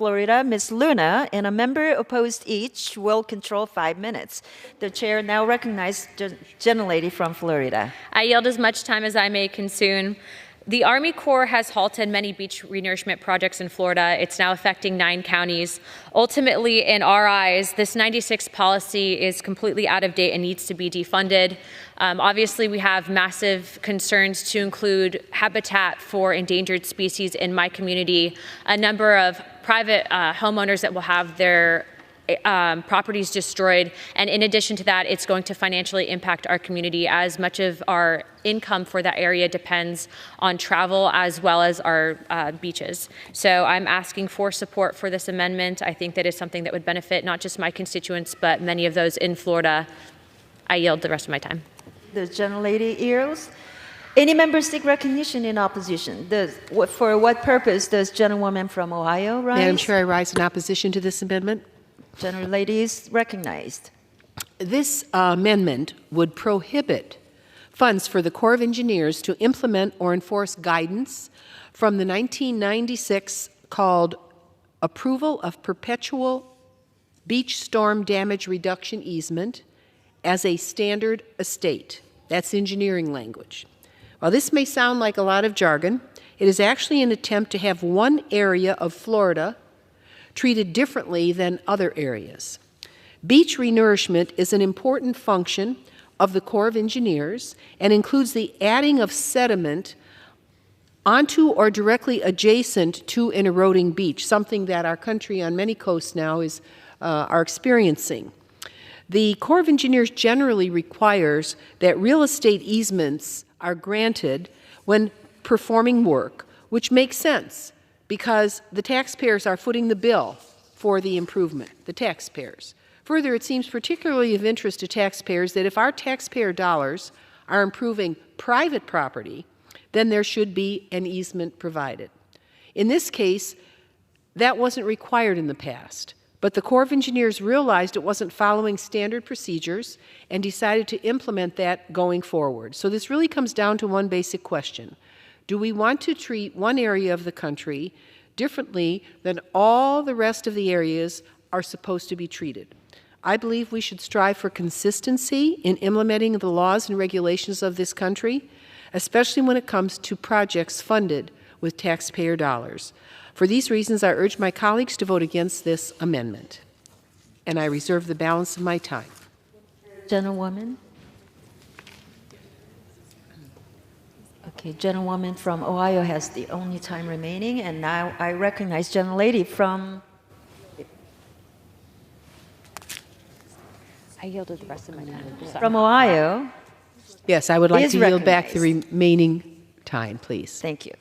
Florida, Ms. Luna, and a member opposed each will control 5 minutes. The chair now recognizes the gentlelady from Florida. I yield as much time as I may consume. The Army Corps has halted many beach renourishment projects in Florida. It's now affecting 9 counties. Ultimately, in our eyes, this 96 policy is completely out of date and needs to be defunded. Obviously, we have massive concerns to include habitat for endangered species in my community. A number of private homeowners that will have their properties destroyed. And in addition to that, it's going to financially impact our community, as much of our income for that area depends on travel as well as our beaches. So I'm asking for support for this amendment. I think that is something that would benefit not just my constituents, but many of those in Florida. I yield the rest of my time. The gentlelady yields. Any member seek recognition in opposition? For what purpose does gentlewoman from Ohio rise? Madam Chair, I rise in opposition to this amendment. Gentlelady is recognized. This amendment would prohibit funds for the Corps of Engineers to implement or enforce guidance from the 1996 called Approval of Perpetual Beach Storm Damage Reduction Easement as a Standard Estate. That's engineering language. While this may sound like a lot of jargon, it is actually an attempt to have one area of Florida treated differently than other areas. Beach renourishment is an important function of the Corps of Engineers and includes the adding of sediment onto or directly adjacent to an eroding beach, something that our country on many coasts now are experiencing. The Corps of Engineers generally requires that real estate easements are granted when performing work, which makes sense because the taxpayers are footing the bill for the improvement, the taxpayers. Further, it seems particularly of interest to taxpayers that if our taxpayer dollars are improving private property, then there should be an easement provided. In this case, that wasn't required in the past, but the Corps of Engineers realized it wasn't following standard procedures and decided to implement that going forward. So this really comes down to one basic question. Do we want to treat one area of the country differently than all the rest of the areas are supposed to be treated? I believe we should strive for consistency in implementing the laws and regulations of this country, especially when it comes to projects funded with taxpayer dollars. For these reasons, I urge my colleagues to vote against this amendment, and I reserve the balance of my time. Gentlewoman. Okay, gentlewoman from Ohio has the only time remaining, and now I recognize gentlelady from... I yielded the rest of my time. From Ohio. Yes, I would like to yield back the recognized. remaining time, please. Thank you.